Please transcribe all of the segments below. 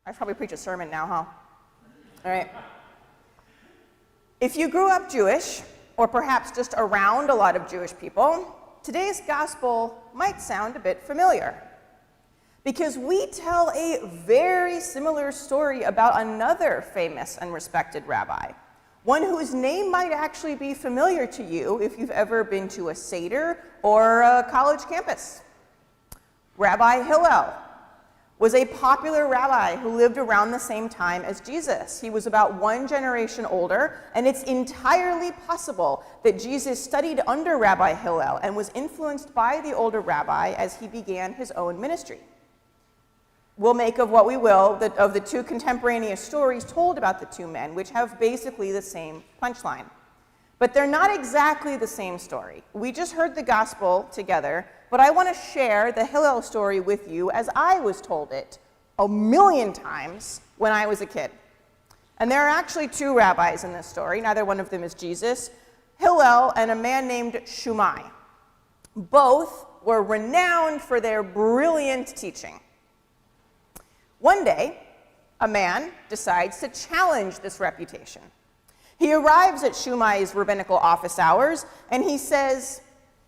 I should probably preach a sermon now, huh? All right. If you grew up Jewish, or perhaps just around a lot of Jewish people, today's gospel might sound a bit familiar. Because we tell a very similar story about another famous and respected rabbi, one whose name might actually be familiar to you if you've ever been to a Seder or a college campus. Rabbi Hillel was a popular rabbi who lived around the same time as Jesus. He was about one generation older, and it's entirely possible that Jesus studied under Rabbi Hillel and was influenced by the older rabbi as he began his own ministry. We'll make of what we will of the two contemporaneous stories told about the two men, which have basically the same punchline. But they're not exactly the same story. We just heard the gospel together, but I want to share the Hillel story with you as I was told it 1,000,000 times when I was a kid. And there are actually two rabbis in this story. Neither one of them is Jesus. Hillel and a man named Shammai. Both were renowned for their brilliant teaching. One day, a man decides to challenge this reputation. He arrives at Shammai's rabbinical office hours, and he says,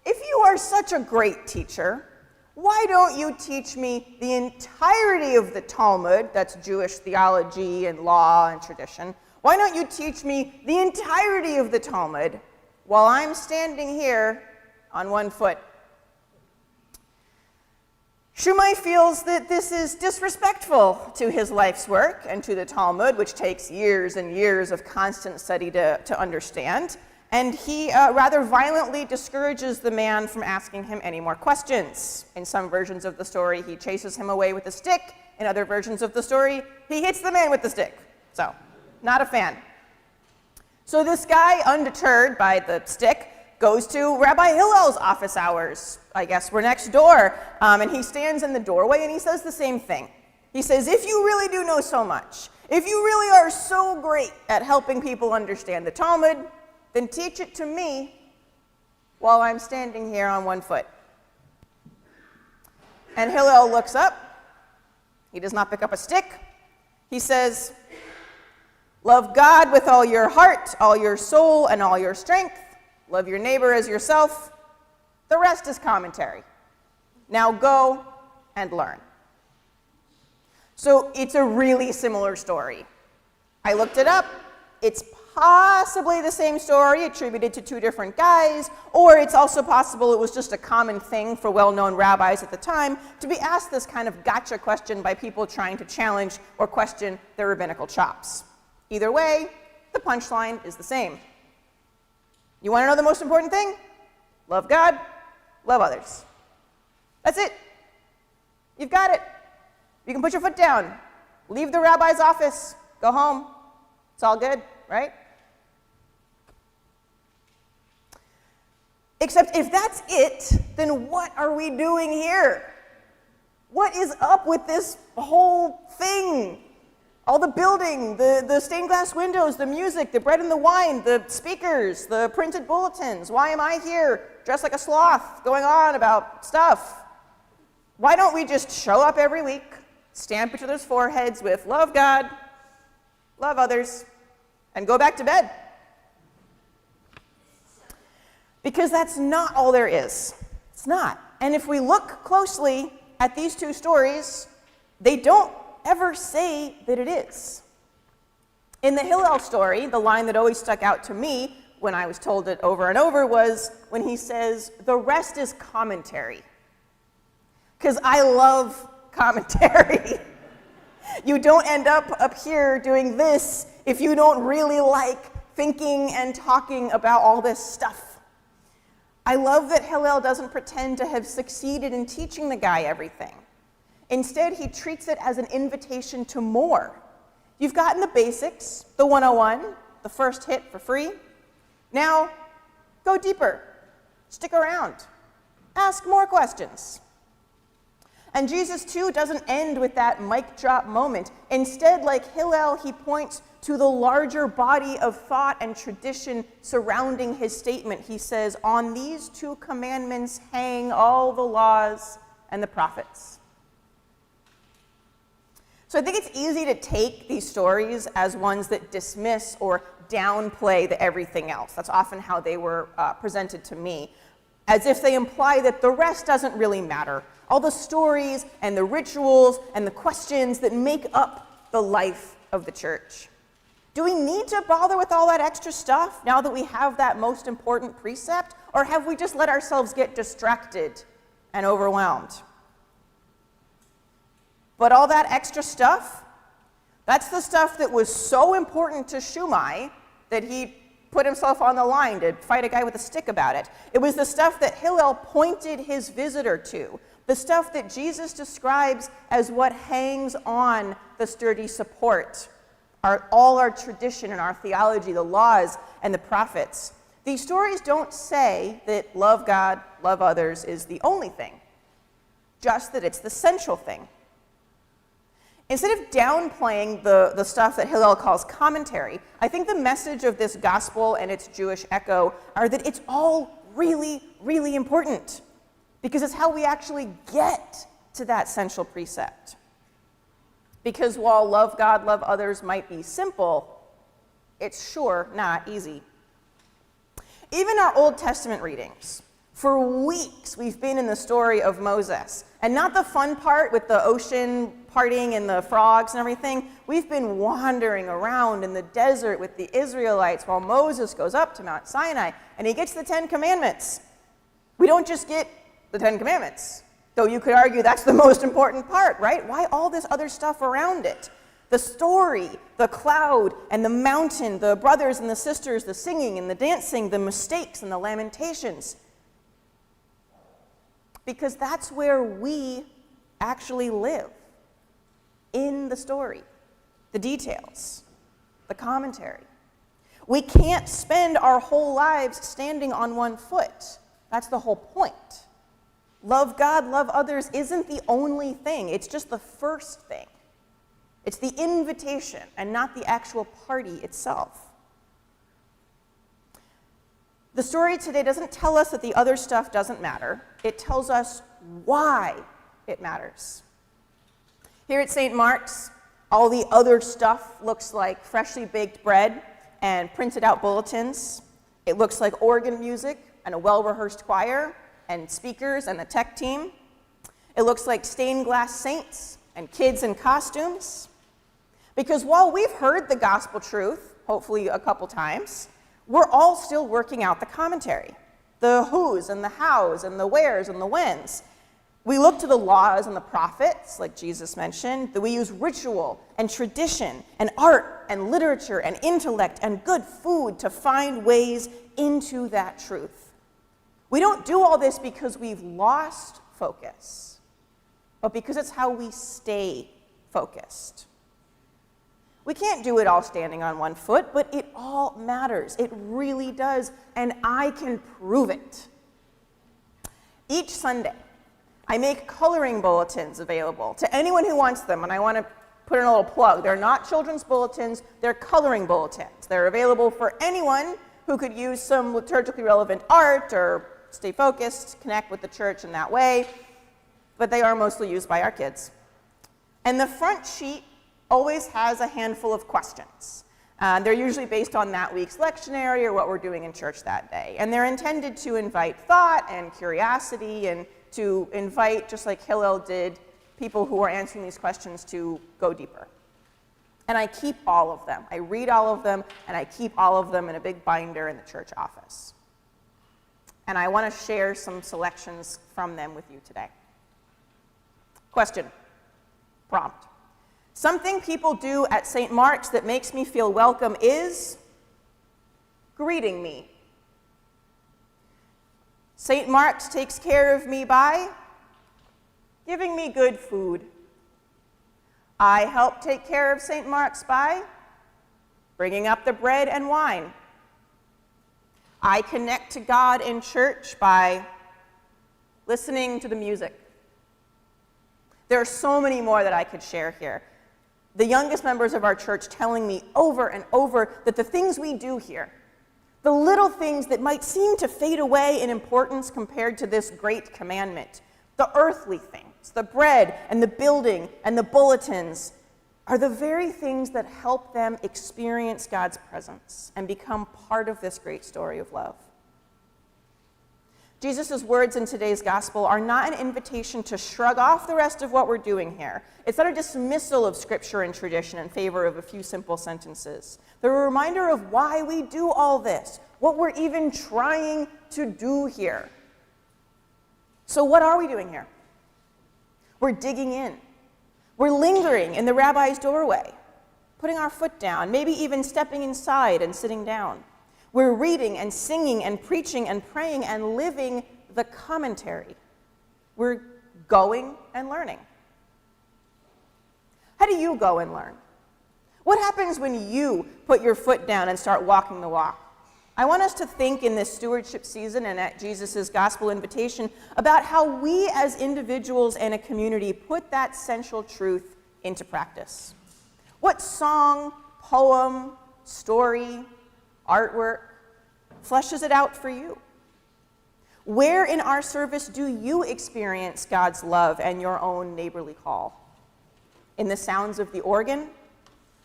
"If you are such a great teacher, why don't you teach me the entirety of the Talmud, that's Jewish theology and law and tradition, why don't you teach me the entirety of the Talmud while I'm standing here on one foot?" Shammai feels that this is disrespectful to his life's work and to the Talmud, which takes years and years of constant study to understand, and he rather violently discourages the man from asking him any more questions. In some versions of the story, he chases him away with a stick. In other versions of the story, he hits the man with the stick. So, not a fan. So this guy, undeterred by the stick, goes to Rabbi Hillel's office hours. I guess we're next door. And he stands in the doorway and he says the same thing. He says, "If you really do know so much, if you really are so great at helping people understand the Talmud, then teach it to me while I'm standing here on one foot." And Hillel looks up. He does not pick up a stick. He says, "Love God with all your heart, all your soul, and all your strength. Love your neighbor as yourself. The rest is commentary. Now go and learn." So it's a really similar story. I looked it up. It's possibly the same story attributed to two different guys, or it's also possible it was just a common thing for well-known rabbis at the time to be asked this kind of gotcha question by people trying to challenge or question their rabbinical chops. Either way, the punchline is the same. You want to know the most important thing? Love God, love others. That's it. You've got it. You can put your foot down, leave the rabbi's office, go home. It's all good, right? Except if that's it, then what are we doing here? What is up with this whole thing? All the building, the stained glass windows, the music, the bread and the wine, the speakers, the printed bulletins. Why am I here dressed like a sloth going on about stuff? Why don't we just show up every week, stamp each other's foreheads with "love God, love others," and go back to bed? Because that's not all there is. It's not. And if we look closely at these two stories, they don't ever say that it is. In the Hillel story, the line that always stuck out to me when I was told it over and over was when he says, "The rest is commentary." Because I love commentary. You don't end up here doing this if you don't really like thinking and talking about all this stuff. I love that Hillel doesn't pretend to have succeeded in teaching the guy everything. Instead, he treats it as an invitation to more. You've gotten the basics, the 101, the first hit for free. Now, go deeper. Stick around. Ask more questions. And Jesus, too, doesn't end with that mic drop moment. Instead, like Hillel, he points to the larger body of thought and tradition surrounding his statement. He says, "On these two commandments hang all the laws and the prophets." So I think it's easy to take these stories as ones that dismiss or downplay the everything else. That's often how they were presented to me, as if they imply that the rest doesn't really matter. All the stories and the rituals and the questions that make up the life of the church. Do we need to bother with all that extra stuff now that we have that most important precept? Or have we just let ourselves get distracted and overwhelmed? But all that extra stuff, that's the stuff that was so important to Shumai that he put himself on the line to fight a guy with a stick about it. It was the stuff that Hillel pointed his visitor to, the stuff that Jesus describes as what hangs on the sturdy support, all our tradition and our theology, the laws and the prophets. These stories don't say that love God, love others is the only thing, just that it's the central thing. Instead of downplaying the stuff that Hillel calls commentary, I think the message of this gospel and its Jewish echo are that it's all really, really important, because it's how we actually get to that central precept. Because while love God, love others might be simple, it's sure not easy. Even our Old Testament readings, for weeks we've been in the story of Moses, and not the fun part with the ocean parting and the frogs and everything. We've been wandering around in the desert with the Israelites while Moses goes up to Mount Sinai and he gets the 10 Commandments. We don't just get the 10 Commandments, though you could argue that's the most important part, right? Why all this other stuff around it? The story, the cloud and the mountain, the brothers and the sisters, the singing and the dancing, the mistakes and the lamentations. Because that's where we actually live, in the story, the details, the commentary. We can't spend our whole lives standing on one foot. That's the whole point. Love God, love others isn't the only thing. It's just the first thing. It's the invitation and not the actual party itself. The story today doesn't tell us that the other stuff doesn't matter. It tells us why it matters. Here at St. Mark's, all the other stuff looks like freshly baked bread and printed out bulletins. It looks like organ music and a well-rehearsed choir and speakers and a tech team. It looks like stained glass saints and kids in costumes. Because while we've heard the gospel truth, hopefully a couple times, we're all still working out the commentary, the who's and the how's and the where's and the when's. We look to the laws and the prophets, like Jesus mentioned, that we use ritual and tradition and art and literature and intellect and good food to find ways into that truth. We don't do all this because we've lost focus, but because it's how we stay focused. We can't do it all standing on one foot, but it all matters. It really does, and I can prove it. Each Sunday, I make coloring bulletins available to anyone who wants them, and I want to put in a little plug. They're not children's bulletins, they're coloring bulletins. They're available for anyone who could use some liturgically relevant art or stay focused, connect with the church in that way, but they are mostly used by our kids. And the front sheet always has a handful of questions. They're usually based on that week's lectionary or what we're doing in church that day. And they're intended to invite thought and curiosity and to invite, just like Hillel did, people who are answering these questions to go deeper. And I keep all of them. I read all of them, and I keep all of them in a big binder in the church office. And I want to share some selections from them with you today. Question, prompt. Something people do at St. Mark's that makes me feel welcome is greeting me. St. Mark's takes care of me by giving me good food. I help take care of St. Mark's by bringing up the bread and wine. I connect to God in church by listening to the music. There are so many more that I could share here. The youngest members of our church telling me over and over that the things we do here, the little things that might seem to fade away in importance compared to this great commandment, the earthly things, the bread and the building and the bulletins, are the very things that help them experience God's presence and become part of this great story of love. Jesus' words in today's gospel are not an invitation to shrug off the rest of what we're doing here. It's not a dismissal of scripture and tradition in favor of a few simple sentences. They're a reminder of why we do all this, what we're even trying to do here. So what are we doing here? We're digging in. We're lingering in the rabbi's doorway, putting our foot down, maybe even stepping inside and sitting down. We're reading and singing and preaching and praying and living the commentary. We're going and learning. How do you go and learn? What happens when you put your foot down and start walking the walk? I want us to think in this stewardship season and at Jesus' gospel invitation about how we as individuals and a community put that central truth into practice. What song, poem, story, artwork fleshes it out for you? Where in our service do you experience God's love and your own neighborly call? In the sounds of the organ,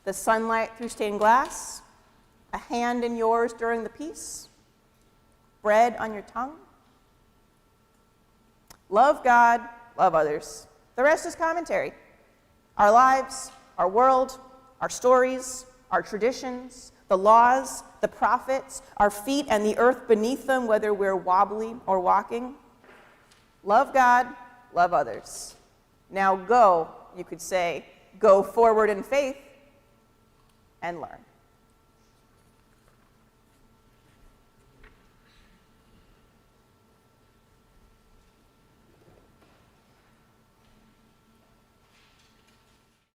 the sunlight through stained glass, a hand in yours during the peace, bread on your tongue? Love God, love others. The rest is commentary. Our lives, our world, our stories, our traditions, the laws, the prophets, our feet and the earth beneath them, whether we're wobbly or walking. Love God, love others. Now go, you could say, go forward in faith and learn.